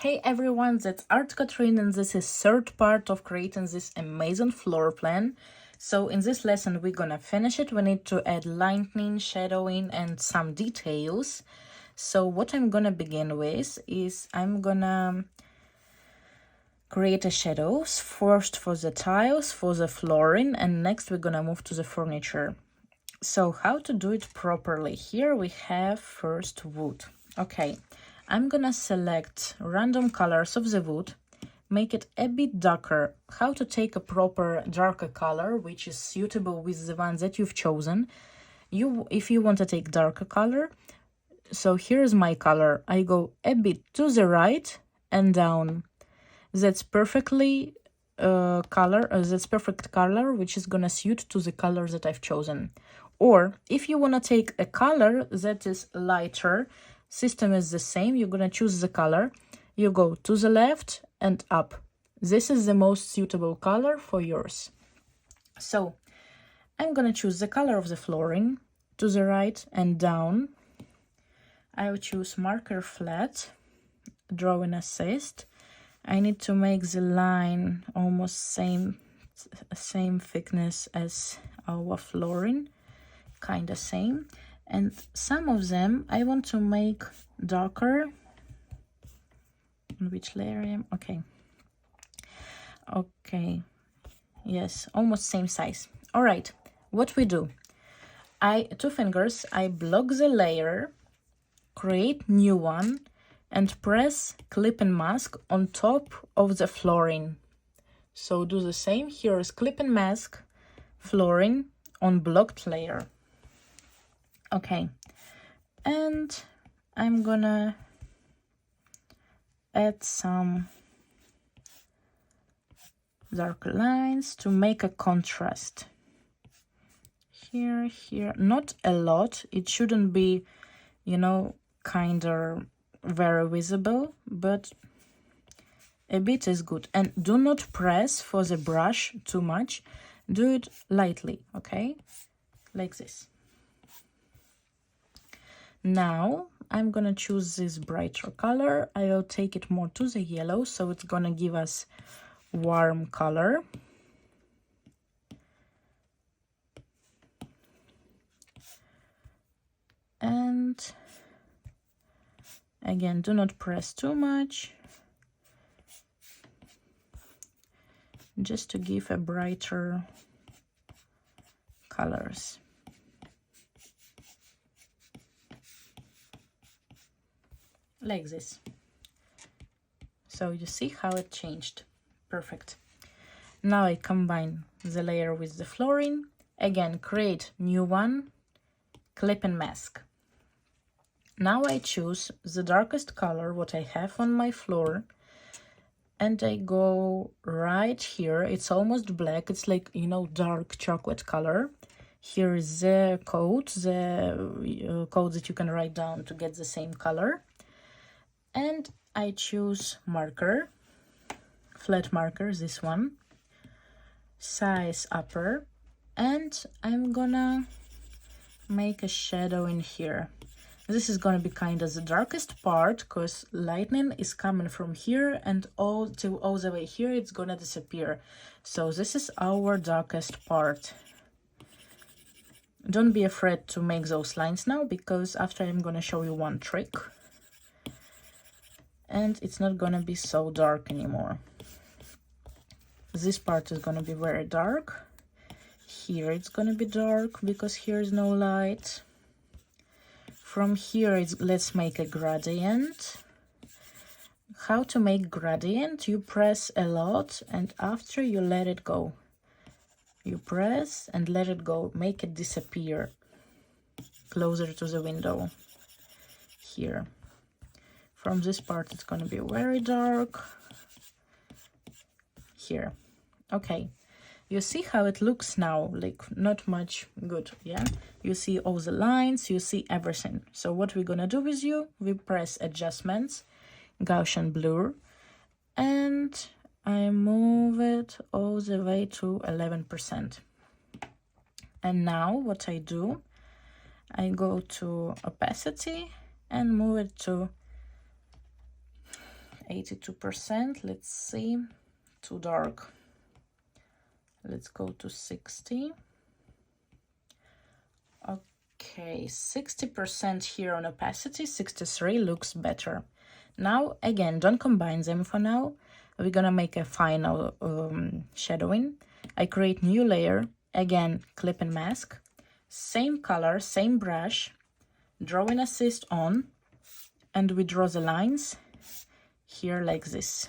Hey everyone, that's Art Katrine and this is third part of creating this amazing floor plan. So in this lesson we're gonna finish it. We need to add lightning, shadowing and some details. So what I'm gonna begin with is I'm gonna create a shadows first for the tiles, for the flooring, and next we're gonna move to the furniture. So how to do it properly? Here we have first wood. Okay, I'm gonna select random colors of the wood, make it a bit darker. How to take a proper darker color which is suitable with the one that you've chosen. If you want to take darker color, so here's my color. I go a bit to the right and down. That's perfectly that's perfect color which is gonna suit to the color that I've chosen. Or if you want to take a color that is lighter, system is the same. You're gonna choose the color, you go to the left and up. This is the most suitable color for yours. So I'm gonna choose the color of the flooring, to the right and down. I will choose marker flat, drawing assist. I need to make the line almost same thickness as our flooring, kind of same. And some of them I want to make darker. Which layer I am? Okay, yes, almost same size. All right, what we do, two fingers, I block the layer, create new one, and press clip and mask on top of the flooring. So do the same. Here is clip and mask, flooring on blocked layer. Okay, and I'm gonna add some darker lines to make a contrast. Here, not a lot. It shouldn't be, kind of very visible, but a bit is good. And do not press for the brush too much. Do it lightly, okay? Like this. Now I'm gonna choose this brighter color. I will take it more to the yellow, so it's gonna give us warm color. And again, do not press too much, just to give a brighter colors. Like this. So you see how it changed. Perfect. Now I combine the layer with the flooring. Again, create new one, clip and mask. Now I choose the darkest color what I have on my floor, and I go right here. It's almost black. It's like, dark chocolate color. Here is the code that you can write down to get the same color. And I choose marker, flat marker, this one, size upper, and I'm gonna make a shadow in here. This is gonna be kind of the darkest part because lightning is coming from here and all the way here it's gonna disappear. So this is our darkest part. Don't be afraid to make those lines now, because after I'm gonna show you one trick and it's not gonna be so dark anymore. This part is gonna be very dark. Here it's gonna be dark because here is no light. From here, let's make a gradient. How to make gradient? You press a lot and after you let it go. You press and let it go, make it disappear closer to the window. Here. From this part, it's going to be very dark. Here. Okay. You see how it looks now, like not much good, yeah? You see all the lines, you see everything. So what we're gonna do with you, we press adjustments, Gaussian blur, and I move it all the way to 11%. And now what I do, I go to opacity and move it to 82%. Let's see. Too dark. Let's go to 60. Okay, 60% here on opacity, 63 looks better. Now, again, don't combine them for now. We're gonna make a final shadowing. I create new layer, again, clip and mask. Same color, same brush, drawing assist on, and we draw the lines here like this.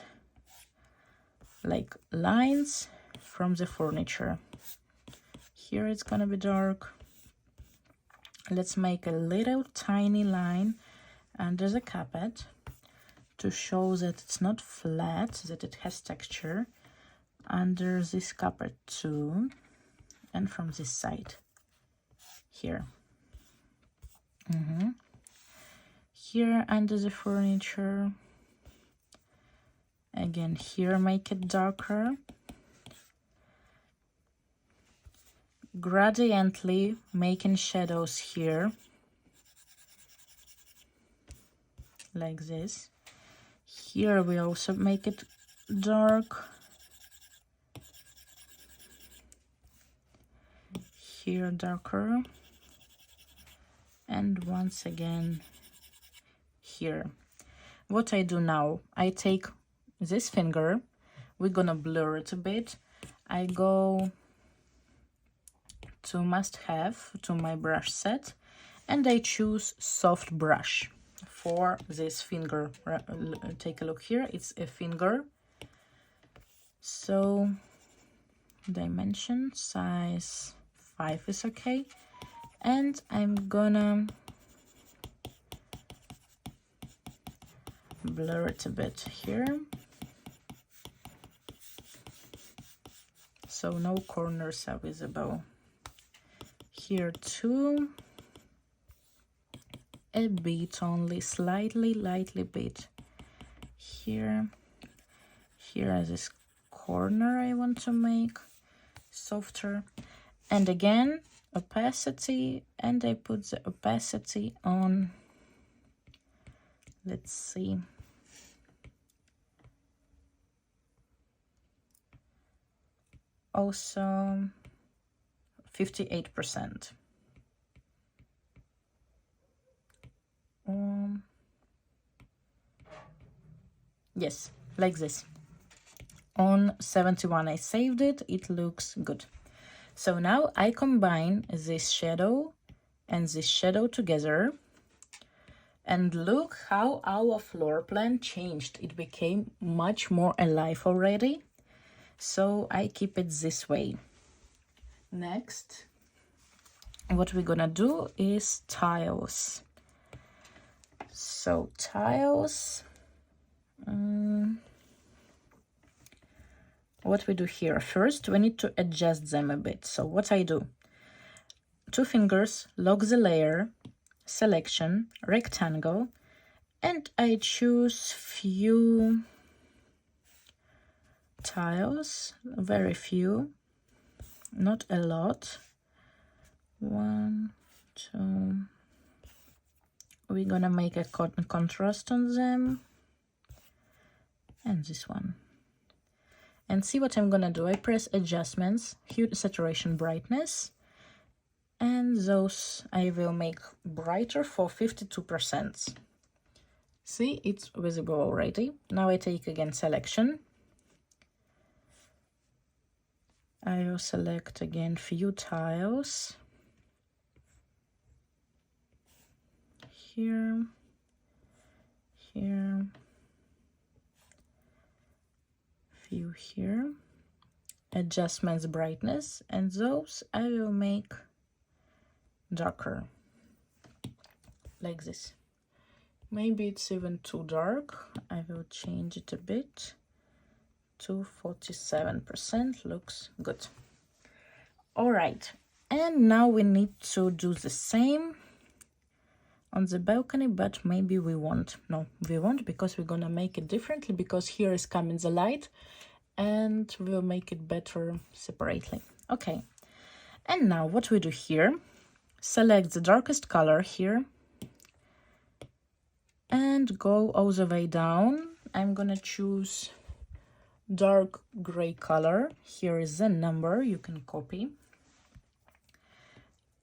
Like lines from the furniture. Here it's gonna be dark. Let's make a little tiny line under the carpet to show that it's not flat, that it has texture. Under this carpet too, and from this side. Here. Here under the furniture. Again, here make it darker. Gradiently making shadows here. Like this. Here we also make it dark. Here darker. And once again here. What I do now, I take this finger, we're gonna blur it a bit. I go to must have, to my brush set, and I choose soft brush for this finger. Take a look here, it's a finger. So dimension, size 5 is okay. And I'm gonna blur it a bit here. So no corners are visible. Here too. A bit only, slightly, lightly bit. Here. Here this corner I want to make softer. And again, opacity, and I put the opacity on, let's see, also 58%. Yes, like this. On 71 I saved it, it looks good. So now I combine this shadow and this shadow together, and look how our floor plan changed. It became much more alive already. So I keep it this way. Next, what we're gonna do is tiles. So tiles, what we do here, first we need to adjust them a bit. So what I do, 2 fingers, lock the layer, selection, rectangle, and I choose few tiles, very few, not a lot. 1, 2. We're gonna make a contrast on them, and this one. And see what I'm gonna do. I press adjustments, hue, saturation, brightness, and those I will make brighter for 52%. See, it's visible already. Now I take again selection. I will select again few tiles. Here, here, few here, adjustments, brightness, and those I will make darker, like this. Maybe it's even too dark. I will change it a bit to 47%, looks good. All right, and now we need to do the same on the balcony, but maybe we won't. No, we won't, because we're gonna make it differently, because here is coming the light, and we'll make it better separately. Okay, and now what we do here, select the darkest color here, and go all the way down I'm gonna choose dark gray color. Here is the number you can copy.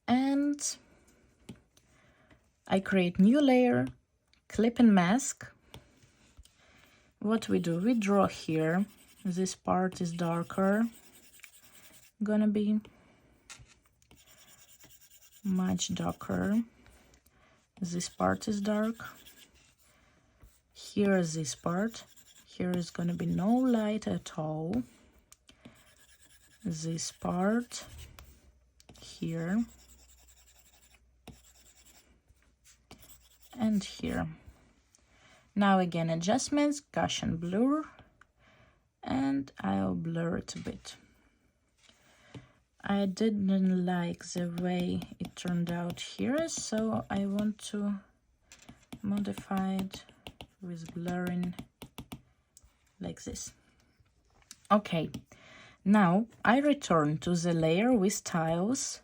And I create new layer, clip and mask. What we do, we draw here. This part is darker, gonna be much darker. This part is dark. Here is this part. Here is gonna be no light at all. This part here and here. Now again, adjustments, Gaussian blur, and I'll blur it a bit. I didn't like the way it turned out here, so I want to modify it with blurring like this. Okay, now I return to the layer with tiles.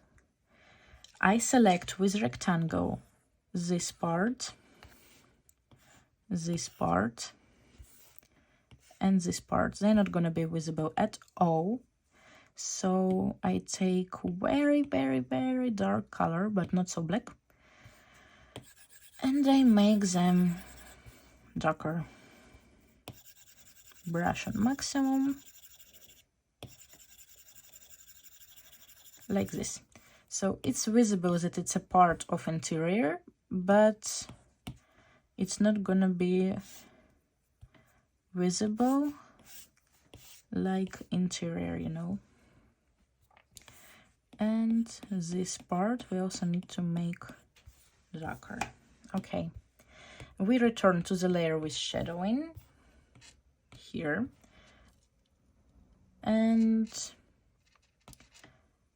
I select with rectangle this part, and this part. They're not gonna be visible at all. So I take very, very, very dark color, but not so black, and I make them darker. Brush on maximum, like this. So it's visible that it's a part of interior, but it's not gonna be visible like interior, you know. And this part we also need to make darker. Okay, we return to the layer with shadowing here, and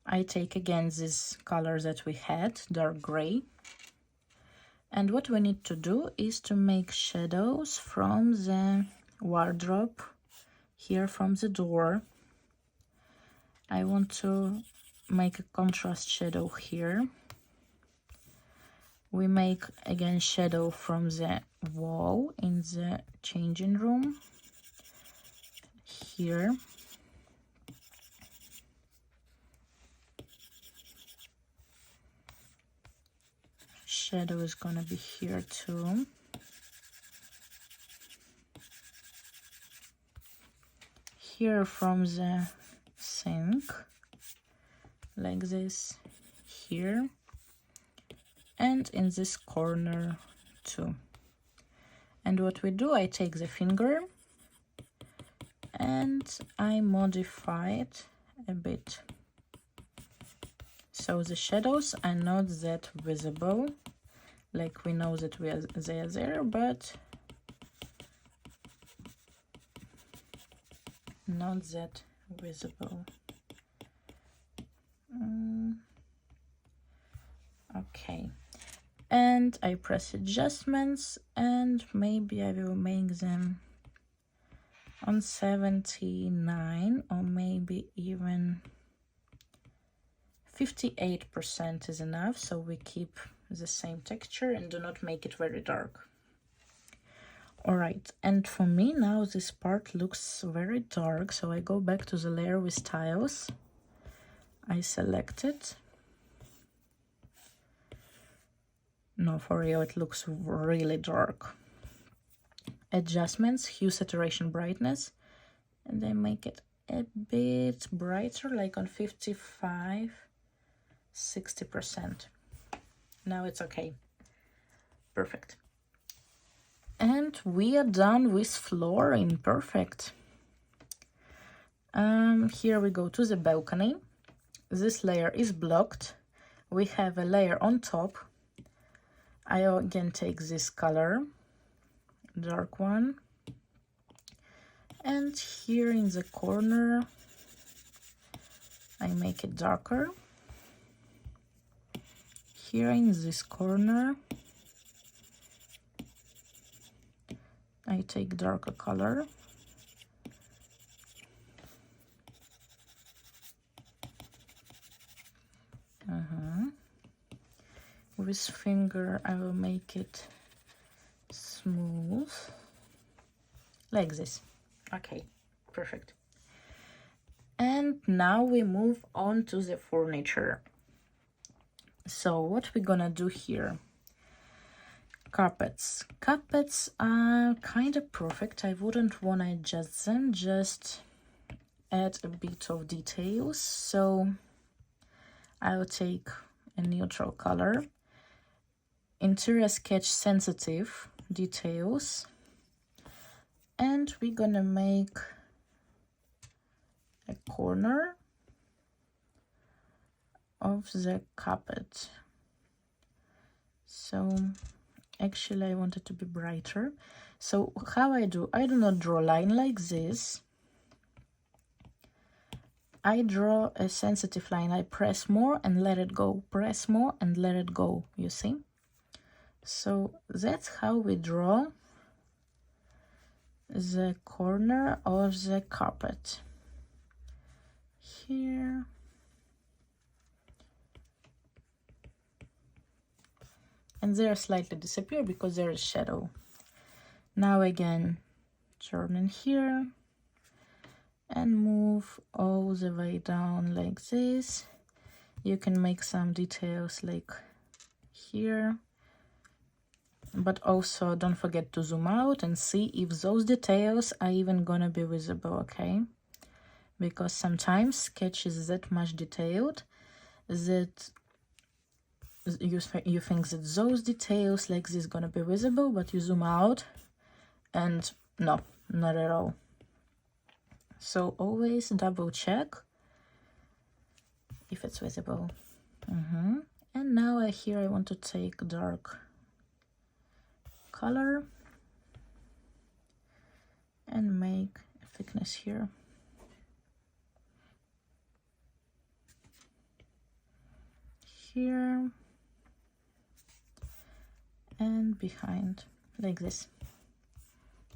I take again this color that we had, dark gray, and what we need to do is to make shadows from the wardrobe here, from the door. I want to make a contrast shadow here. We make again shadow from the wall in the changing room here. Shadow is gonna be here too. Here from the sink, like this, here, and in this corner too. And what we do, I take the finger and I modify it a bit, so the shadows are not that visible. Like, we know that they are there, but not that visible. Okay, and I press adjustments, and maybe I will make them on 79, or maybe even 58% is enough, so we keep the same texture and do not make it very dark. All right, and for me now this part looks very dark, so I go back to the layer with tiles. I select it. No, for real, it looks really dark. Adjustments, hue, saturation, brightness, and I make it a bit brighter, like on 55, 60%. Now it's okay. Perfect. And we are done with flooring. Perfect. Here we go to the balcony. This layer is blocked. We have a layer on top. I again take this color, dark one, and here in the corner I make it darker. Here in this corner I take darker color. With finger I will make it smooth, like this. Okay, perfect. And now we move on to the furniture. So what we're gonna do here? Carpets. Carpets are kind of perfect. I wouldn't want to adjust them, just add a bit of details. So I'll take a neutral color. Interior sketch sensitive details. And we're gonna make a corner of the carpet. So actually I want it to be brighter. So how I do not draw a line like this. I draw a sensitive line. I press more and let it go, press more and let it go, you see? So that's how we draw the corner of the carpet. Here. And they are slightly disappear because there is shadow. Now again, turn in here and move all the way down like this. You can make some details like here, but also don't forget to zoom out and see if those details are even gonna be visible, okay? Because sometimes sketch is that much detailed that you think that those details like this gonna be visible, but you zoom out and no, not at all. So always double check if it's visible. And now here I want to take dark color and make a thickness here. Here and behind like this.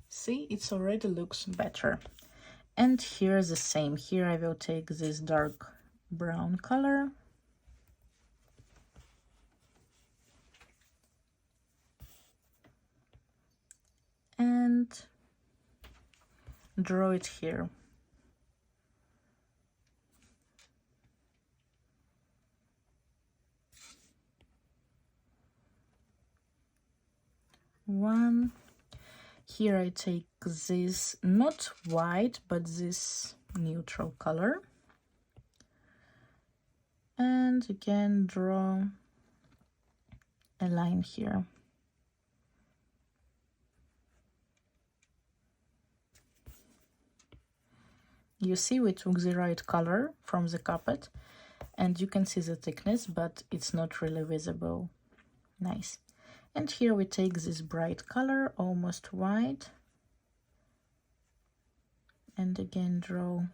See, it's already looks better. And here the same. Here I will take this dark brown color and draw it here. One. Here I take this, not white, but this neutral color. And again, draw a line here. You see, we took the right color from the carpet, and you can see the thickness, but it's not really visible. Nice. And here we take this bright color, almost white, and again draw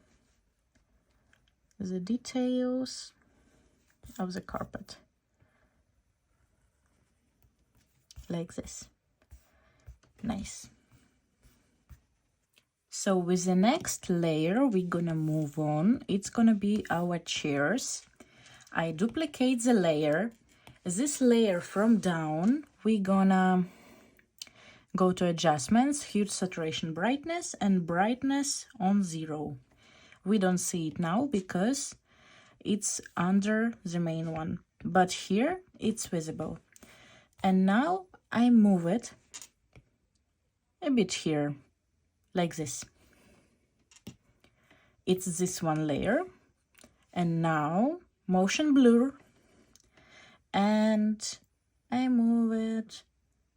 the details of the carpet like this. Nice. So with the next layer we're gonna move on. It's gonna be our chairs. I duplicate the layer. This layer from down, we're gonna go to adjustments, hue, saturation, brightness, and brightness on 0. We don't see it now because it's under the main one, but here it's visible. And now I move it a bit here, like this. It's this one layer. And now motion blur, and I move it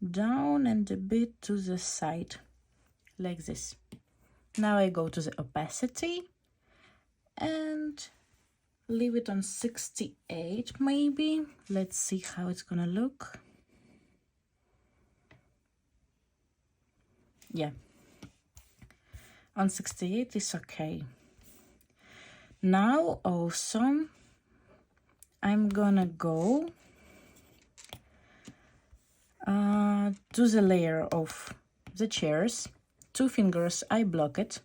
down and a bit to the side, like this. Now I go to the opacity and leave it on 68 maybe. Let's see how it's gonna look. Yeah, on 68 is okay. Now also I'm gonna go to the layer of the chairs. 2 fingers, I block it.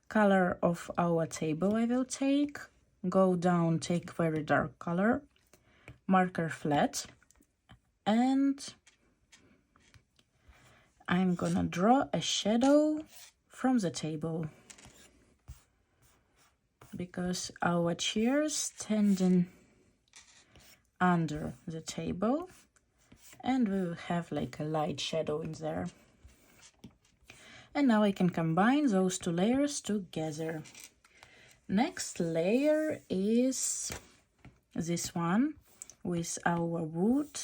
Color of our table I will take. Go down, take very dark color. Marker flat. And I'm gonna draw a shadow from the table, because our chair is standing under the table and we will have like a light shadow in there. And now I can combine those two layers together. Next layer is this one with our wood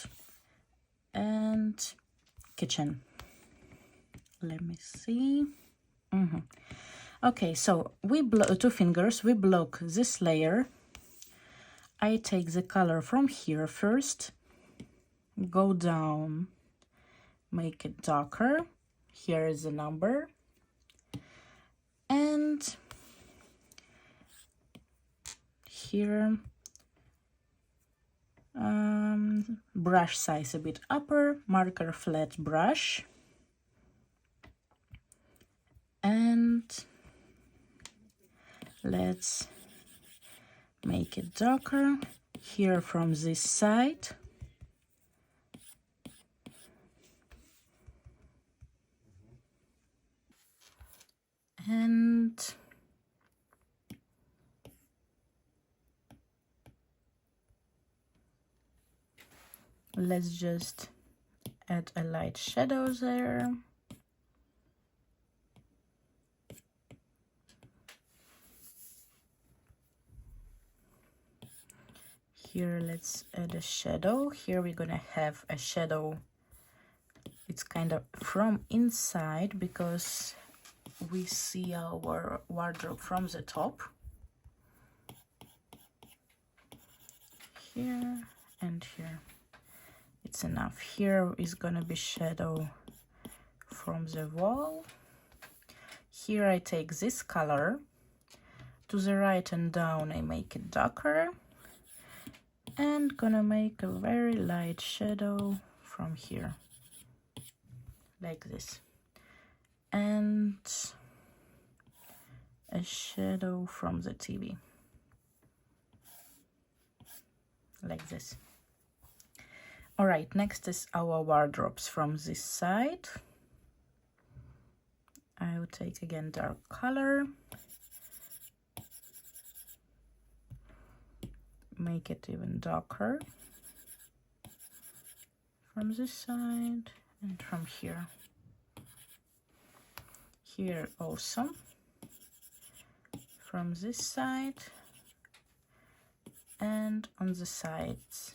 and kitchen. Let me see. Okay, so we two fingers, we block this layer. I take the color from here first, go down, make it darker. Here is the number, and here brush size a bit upper, marker flat brush, and let's make it darker here from this side. And let's just add a light shadow there. Here, let's add a shadow. Here we're gonna have a shadow. It's kind of from inside because we see our wardrobe from the top. Here and here. It's enough. Here is gonna be shadow from the wall. Here I take this color. To the right and down I make it darker. And gonna make a very light shadow from here, like this, and a shadow from the TV, like this. All right, next is our wardrobes from this side. I will take again dark color, make it even darker from this side and from here. Here also from this side and on the sides.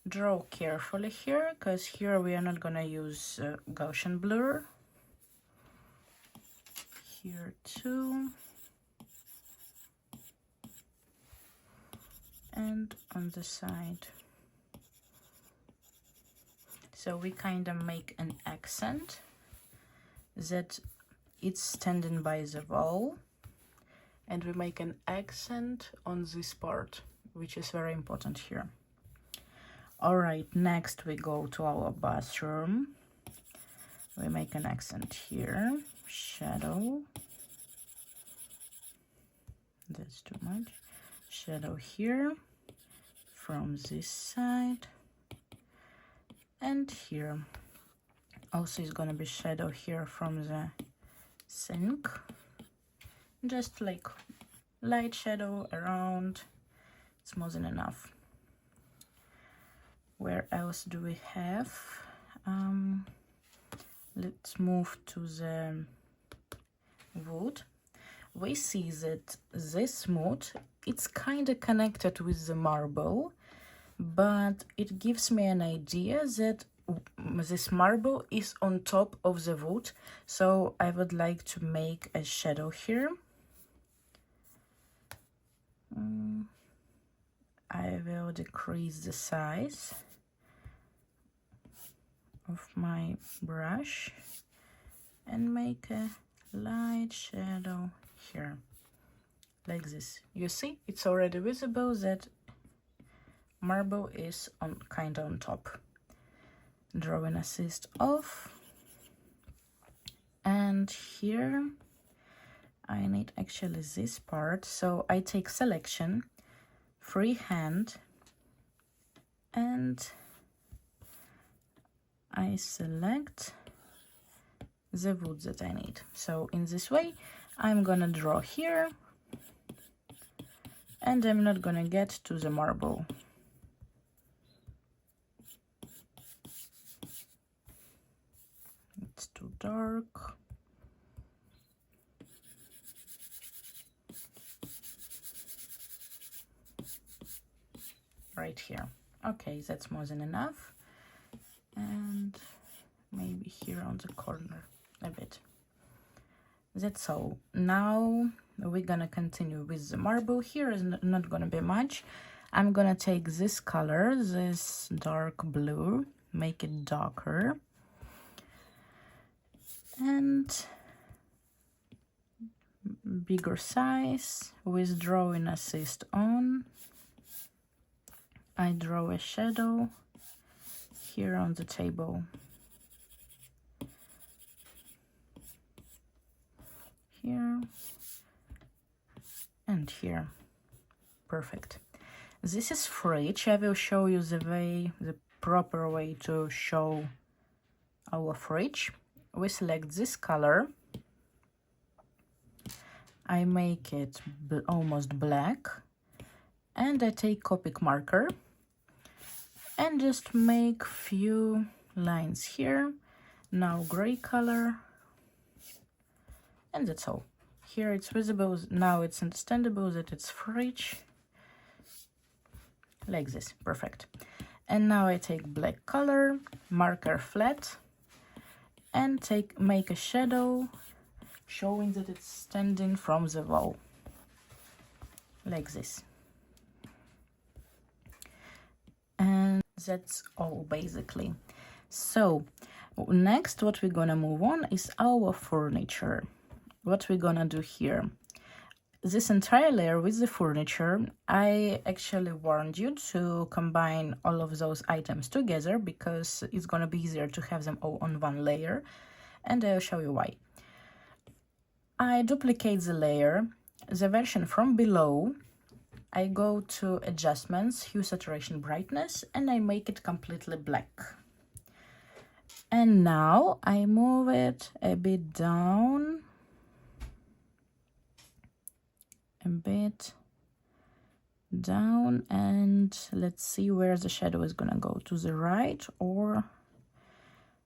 Draw carefully here, because here we are not gonna use Gaussian blur. Here too. And on the side. So we kind of make an accent that it's standing by the wall, and we make an accent on this part, which is very important here. All right, next we go to our bathroom. We make an accent here, shadow. That's too much. Shadow here from this side and here. Also is gonna be shadow here from the sink, just like light shadow around. It's more than enough. Where else do we have? Let's move to the wood. We see that this mood, it's kind of connected with the marble, but it gives me an idea that this marble is on top of the wood, so I would like to make a shadow here. I will decrease the size of my brush and make a light shadow here, like this. You see, it's already visible that marble is on kind of on top. Drawing assist off, and here I need actually this part, so I take selection, freehand, and I select the wood that I need. So in this way, I'm gonna draw here, and I'm not gonna get to the marble. It's too dark. Right here. Okay, that's more than enough. And maybe here on the corner a bit. That's all. Now we're gonna continue with the marble. Here is not gonna be much. I'm gonna take this color, this dark blue, make it darker, and bigger size with drawing assist on. I draw a shadow here on the table. Here and here. Perfect. This is fridge. I will show you the proper way to show our fridge. We select this color. I make it almost black, and I take Copic marker and just make few lines here. Now gray color, and that's all. Here it's visible. Now it's understandable that it's fridge. Like this. Perfect. And now I take black color, marker flat, and make a shadow showing that it's standing from the wall. Like this. And that's all basically. So next what we're gonna move on is our furniture. What we're gonna do here, this entire layer with the furniture, I actually warned you to combine all of those items together because it's gonna be easier to have them all on one layer, and I'll show you why. I duplicate the layer, the version from below. I go to adjustments, hue, saturation, brightness, and I make it completely black. And now I move it a bit down, and let's see where the shadow is gonna go, to the right or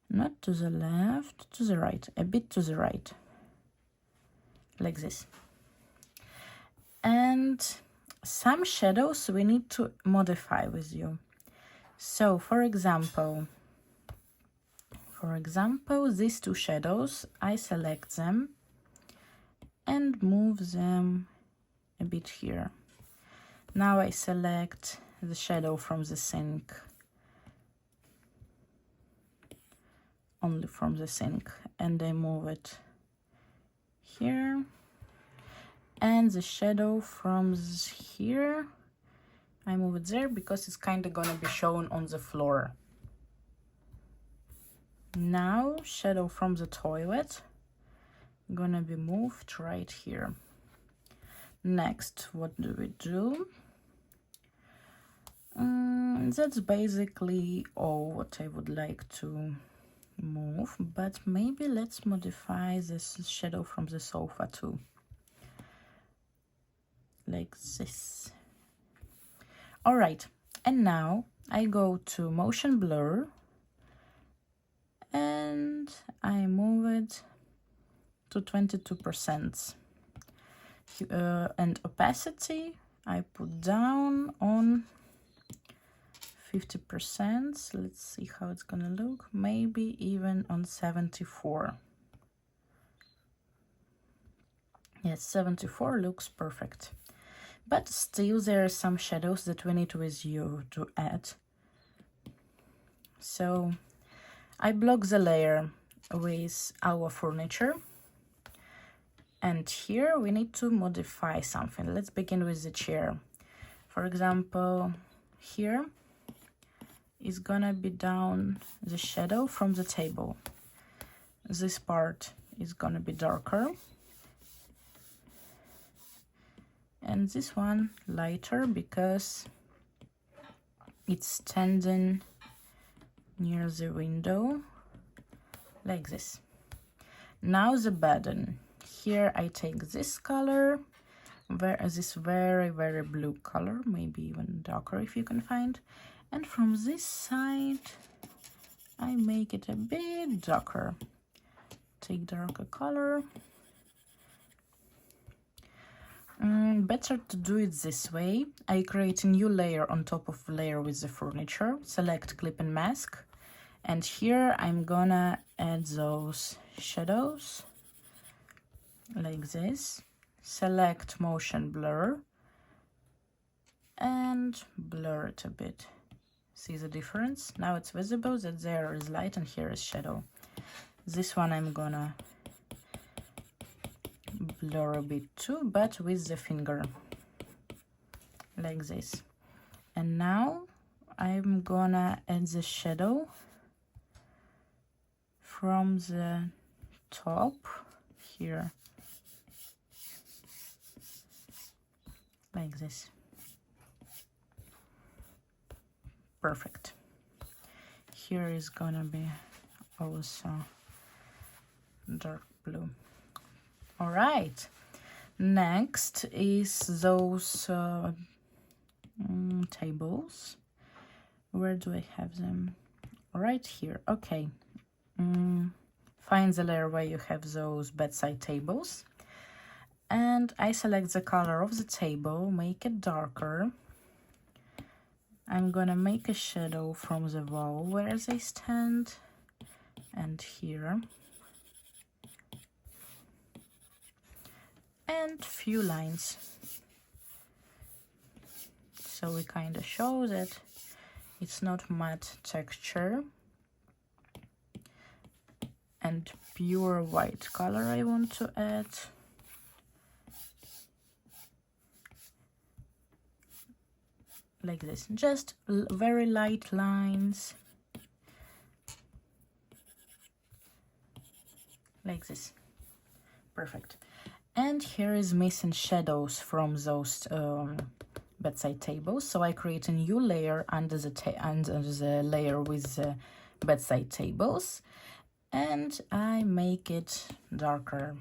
not to the left, to the right, a bit to the right, like this. And some shadows we need to modify with you. So for example, these two shadows, I select them and move them a bit here. Now I select the shadow from the sink, only from the sink, and I move it here. And the shadow from here, I move it there because it's kind of gonna be shown on the floor. Now shadow from the toilet gonna be moved right here. Next, what do we do? That's basically all what I would like to move, but maybe let's modify this shadow from the sofa too. Like this. All right, and now I go to motion blur and I move it to 22%. And opacity I put down on 50%. Let's see how it's gonna look. Maybe even on 74. Yes, 74 looks perfect. But still there are some shadows that we need with you to add. So I block the layer with our furniture. And here we need to modify something. Let's begin with the chair. For example, here is gonna be down the shadow from the table. This part is gonna be darker. And this one lighter because it's standing near the window, like this. Now the button. Here I take this color, this very, very blue color, maybe even darker if you can find. And from this side, I make it a bit darker. Take darker color. Better to do it this way. I create a new layer on top of layer with the furniture. Select clip and mask. And here I'm gonna add those shadows like this. Select motion blur and blur it a bit. See the difference? Now it's visible that there is light and here is shadow. This one I'm gonna blur a bit too, but with the finger, like this. And now I'm gonna add the shadow from the top here, like this. Perfect. Here is gonna be also dark blue. All right, next is those tables. Where do I have them? Right here. Okay. Find the layer where you have those bedside tables, and I select the color of the table, make it darker. I'm gonna make a shadow from the wall where they stand and here, and few lines, so we kind of show that it's not matte texture. And pure white color I want to add. Like this, just very light lines. Like this. Perfect. And here is missing shadows from those bedside tables. So I create a new layer under the layer with the bedside tables. And I make it darker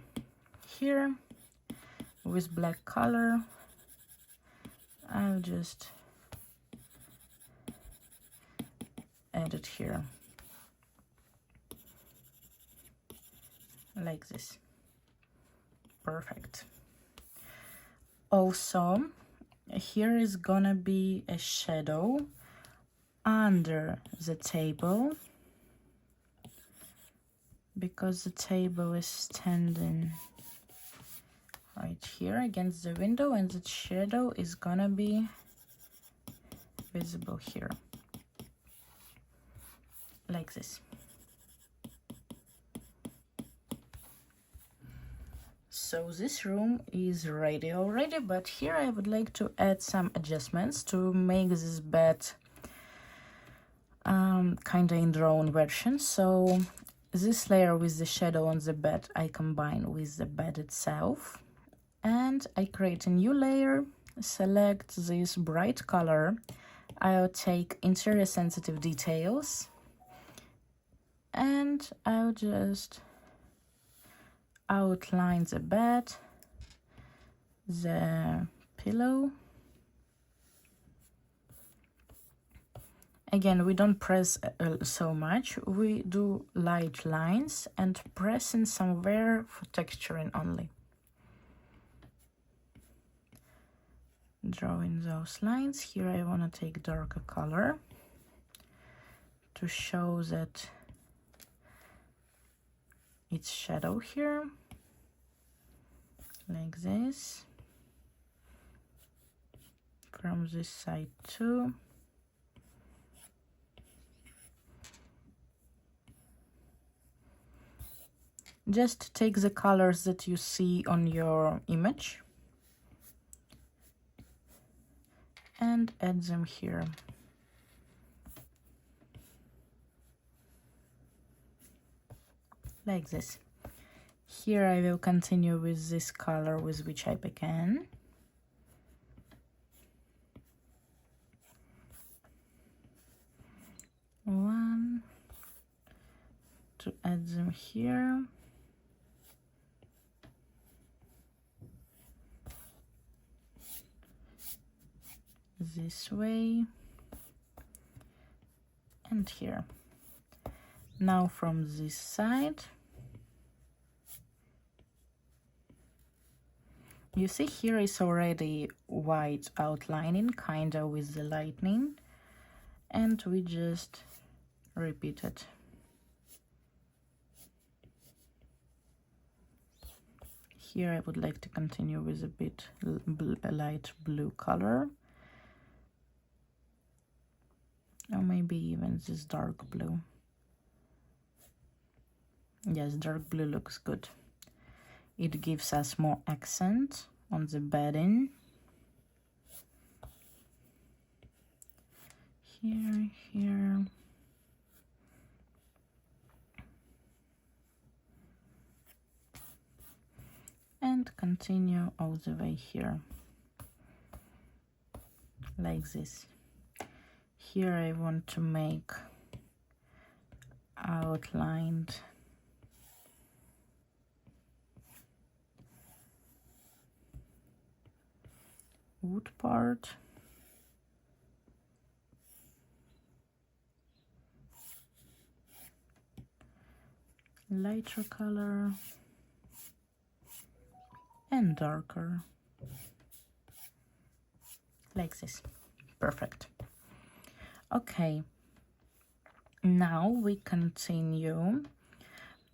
here with black color. I'll just add it here, like this. Perfect. Also, here is gonna be a shadow under the table, because the table is standing right here against the window, and the shadow is gonna be visible here, like this. So this room is ready already, but here I would like to add some adjustments to make this bed kind of in drawn version. So this layer with the shadow on the bed I combine with the bed itself, and I create a new layer, select this bright color. I'll take interior sensitive details, and I'll just outline the bed, the pillow. Again, we don't press so much, we do light lines and pressing somewhere for texturing only. Drawing those lines. Here I want to take darker color to show that it's shadow here, like this, from this side too. Just take the colors that you see on your image and add them here. Like this. Here I will continue with this color with which I began. One, to add them here. this way and here. Now from this side, you see here is already white outlining, kinda with the lightning, and we just repeat it. Here I would like to continue with a bit light blue color, or maybe even this dark blue. Yes, dark blue looks good. It gives us more accent on the bedding. Here. And continue all the way here, like this. Here I want to make outlined wood part. Lighter color and darker, like this. Perfect. Okay, now we continue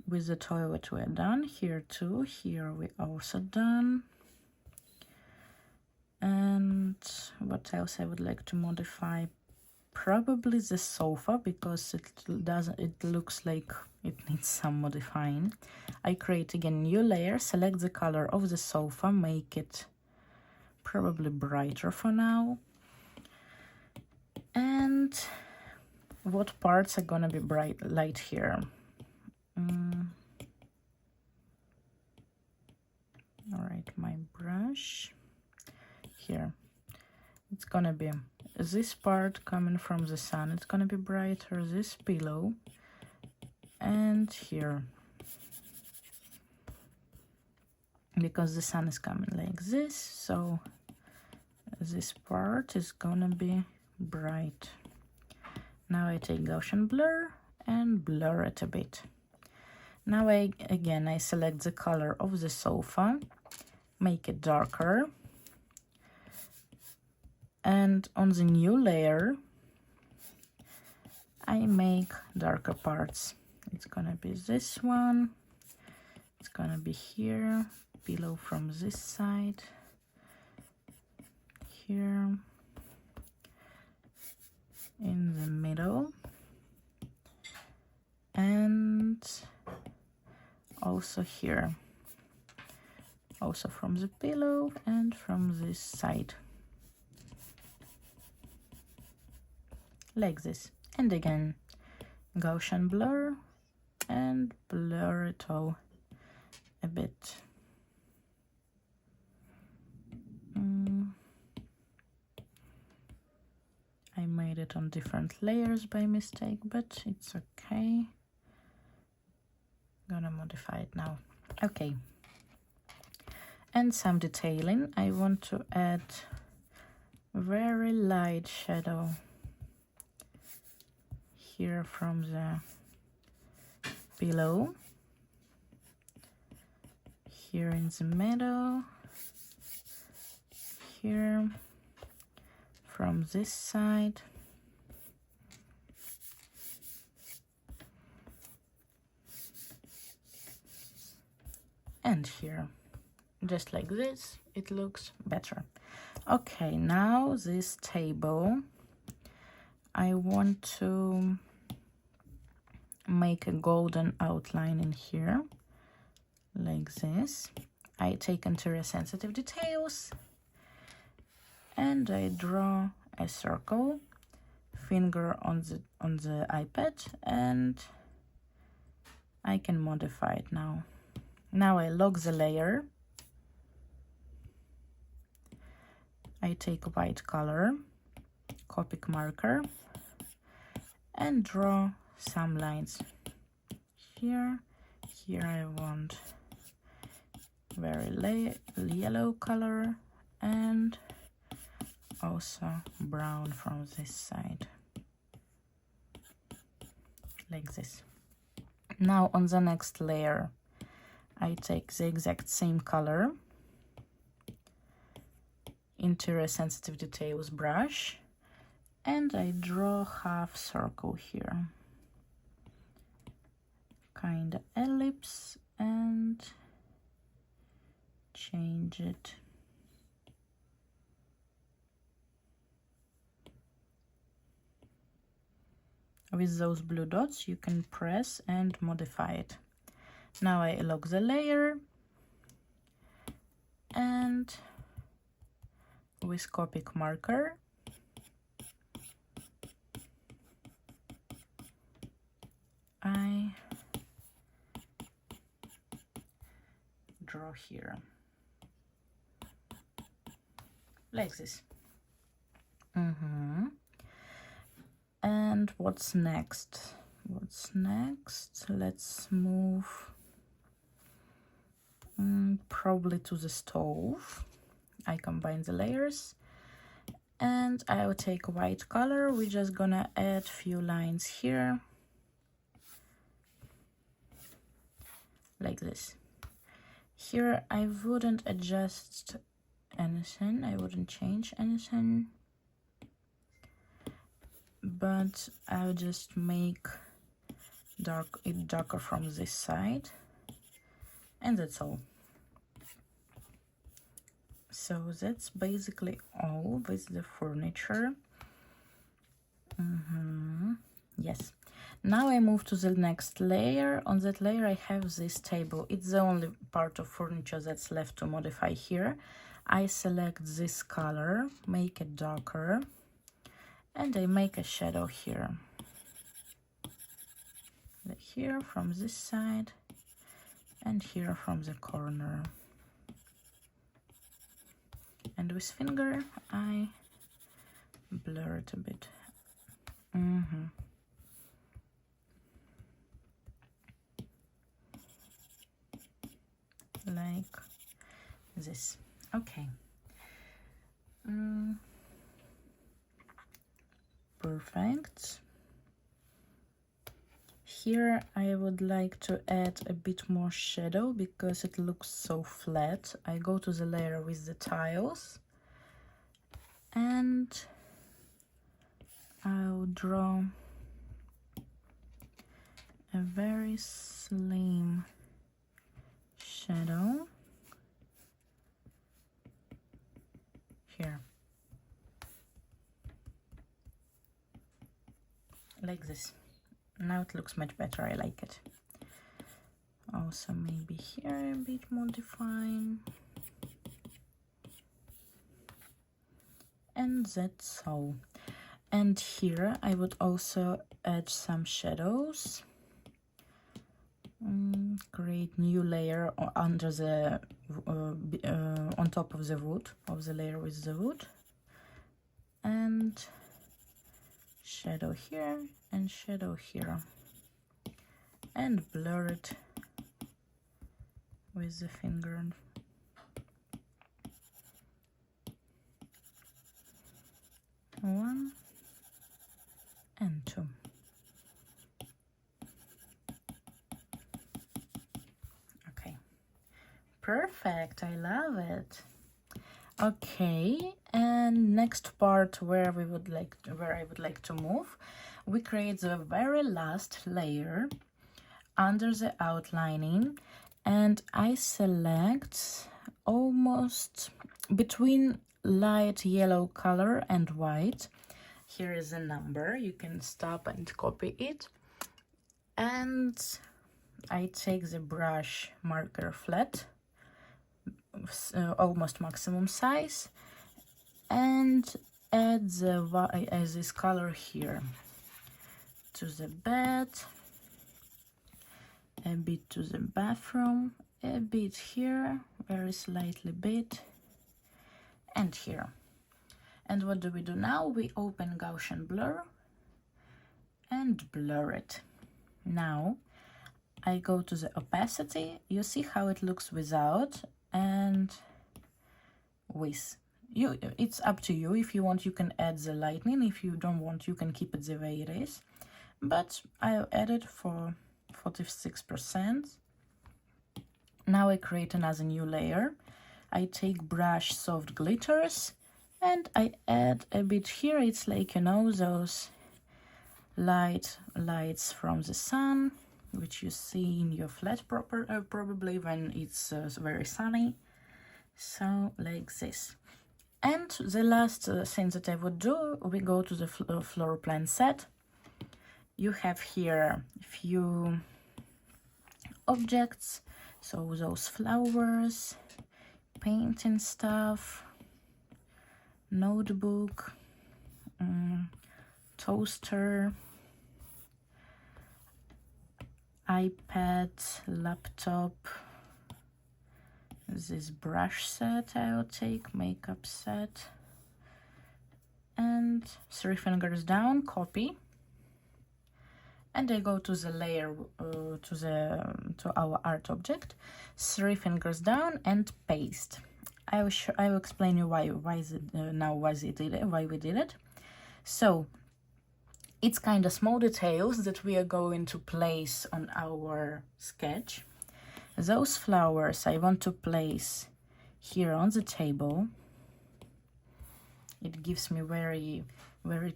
with the toilet. We're done here too. Here we also done. And what else I would like to modify? Probably the sofa, because it looks like it needs some modifying. I create again new layer, select the color of the sofa, make it probably brighter for now. And what parts are gonna be light here? All right, my brush here. It's gonna be this part coming from the sun, it's gonna be brighter, this pillow, and here, because the sun is coming like this, so this part is gonna be bright. Now I take Gaussian blur and blur it a bit. Now I select the color of the sofa, make it darker, and on the new layer I make darker parts. It's gonna be this one, it's gonna be here, pillow from this side, here, in the middle, and also here, also from the pillow and from this side, like this. And again, Gaussian blur and blur it all a bit. I made it on different layers by mistake, but it's okay. Gonna modify it now. Okay. And some detailing. I want to add very light shadow here from the pillow, here in the middle, here from this side, and here, just like this. It looks better. Okay, now this table, I want to make a golden outline in here, like this. I take interior sensitive details and I draw a circle, finger on the iPad, and I can modify it now. Now I lock the layer. I take white color, Copic marker, and draw some lines. Here I want very yellow color, and also brown from this side, like this. Now on the next layer, I take the exact same color, interior sensitive details brush, and I draw half circle here, kind of ellipse, and change it. With those blue dots, you can press and modify it. Now I lock the layer, and with Copic marker, I draw here, like this. And what's next? Let's move probably to the stove. I combine the layers, and I will take white color. We're just gonna add few lines here, like this. Here I wouldn't adjust anything, I wouldn't change anything, but I'll just make it darker from this side, and that's all. So that's basically all with the furniture. Yes. Now I move to the next layer. On that layer I have this table. It's the only part of furniture that's left to modify here. I select this color, make it darker, and I make a shadow here. Like here from this side, and here from the corner. And with finger I blur it a bit. Like this. Okay. Perfect. Here I would like to add a bit more shadow because it looks so flat. I go to the layer with the tiles, and I'll draw a very slim shadow here, like this. Now it looks much better, I like it. Also maybe here a bit more define. And that's all. And here I would also add some shadows. Create new layer under the on top of the wood, of the layer with the wood, and shadow here and shadow here, and blur it with the finger. One and two. Okay, perfect, I love it. Okay, and next part where I would like to move, we create the very last layer under the outlining, and I select almost between light yellow color and white. Here is a number, you can stop and copy it, and I take the brush marker flat, almost maximum size, and add this color here to the bed, a bit to the bathroom, a bit here, very slightly bit, and here. And what do we do now? We open Gaussian blur and blur it. Now I go to the opacity. You see how it looks without and with. it's up to you. If you want, you can add the lightning. If you don't want, you can keep it the way it is. But I'll add it for 46%. Now I create another new layer. I take brush soft glitters and I add a bit here. It's like, you know, those lights from the sun, which you see in your flat probably when it's very sunny. So like this. And the last thing that I would do, we go to the floor plan set. You have here a few objects, so those flowers, painting stuff, notebook, toaster, iPad, laptop, this brush set I'll take, makeup set, and 3 fingers down, copy. And I go to the layer, to our art object, 3 fingers down, and paste. I will explain you why we did it. So it's kind of small details that we are going to place on our sketch. Those flowers I want to place here on the table. It gives me very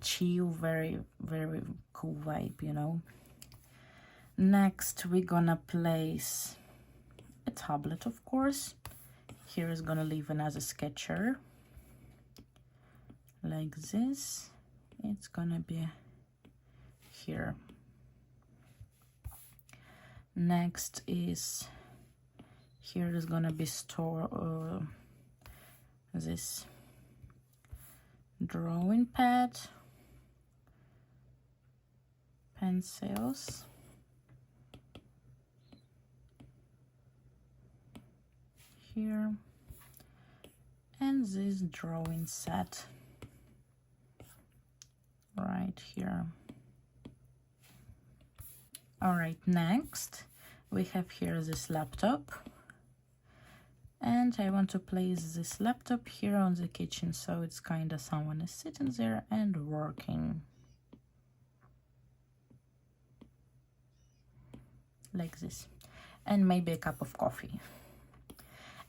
chill, very cool vibe, you know. Next we're gonna place a tablet, of course. Here is gonna leave another sketcher like this. It's gonna be here. Next is here is gonna be store this drawing pad, pencils, here, and this drawing set right here. All right, next we have here this laptop, and I want to place this laptop here on the kitchen, so it's kind of someone is sitting there and working like this, and maybe a cup of coffee.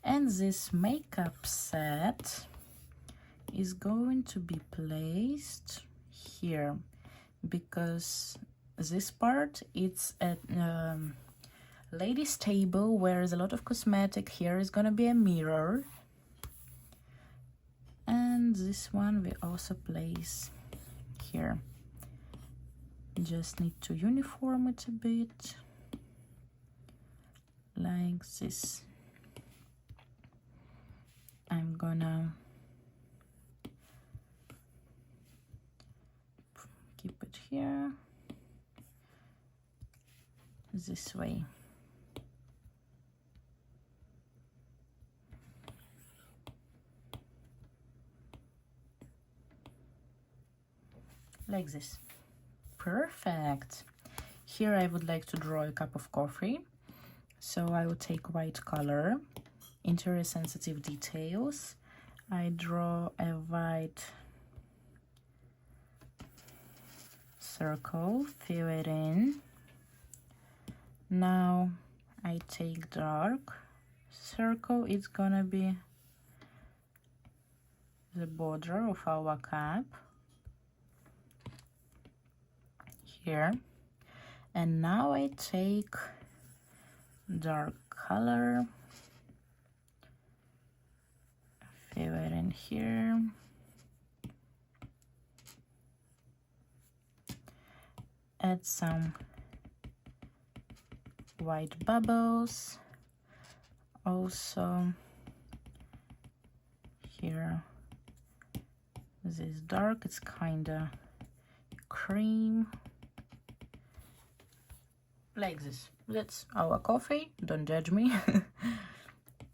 And this makeup set is going to be placed here, because this part, it's at lady's table where is a lot of cosmetic. Here is gonna be a mirror, and this one we also place here. Just need to uniform it a bit like this. I'm gonna keep it here this way. Like this. Perfect. Here I would like to draw a cup of coffee, so I will take white color, interior sensitive details. I draw a white circle, fill it in. Now I take dark circle, it's gonna be the border of our cup here. And now I take dark color, fill it in here, add some white bubbles, also here this dark, it's kinda cream, like this. That's our coffee, don't judge me.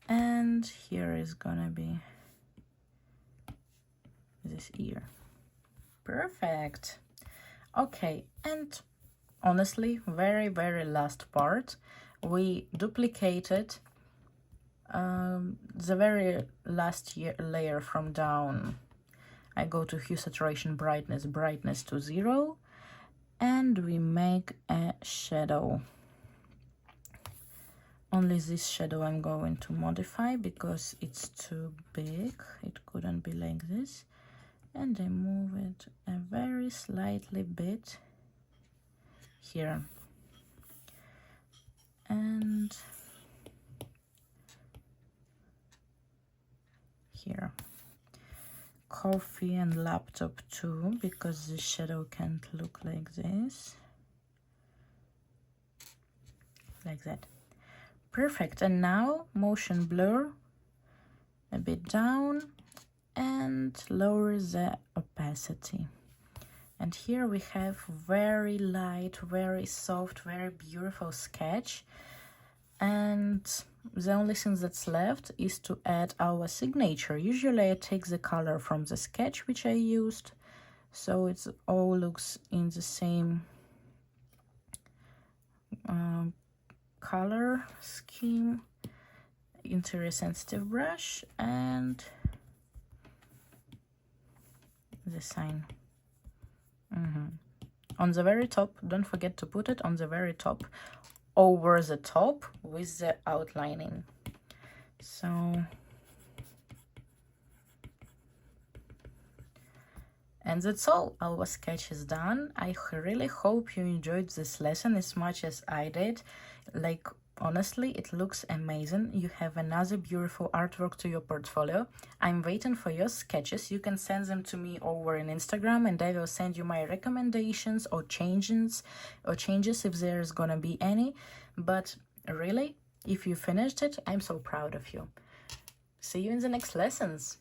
And here is gonna be this ear. Perfect. Okay, and honestly, very last part, we duplicated The very last layer from down, I go to hue, saturation, brightness to 0, and we make a shadow. Only this shadow I'm going to modify because it's too big. It couldn't be like this. And I move it a very slightly bit here. And here. Coffee and laptop too, because the shadow can't look like this. Like that. Perfect. And now motion blur a bit down and lower the opacity. And here we have very light, very soft, very beautiful sketch. And the only thing that's left is to add our signature. Usually I take the color from the sketch which I used, so it all looks in the same color scheme. Interior sensitive brush and the sign. On the very top, don't forget to put it on the very top, over the top with the outlining. So, and that's all. Our sketch is done. I really hope you enjoyed this lesson as much as I did. Like, honestly, it looks amazing. You have another beautiful artwork to your portfolio. I'm waiting for your sketches. You can send them to me over on Instagram, and I will send you my recommendations or changes if there's gonna be any. But really, if you finished it, I'm so proud of you. See you in the next lessons.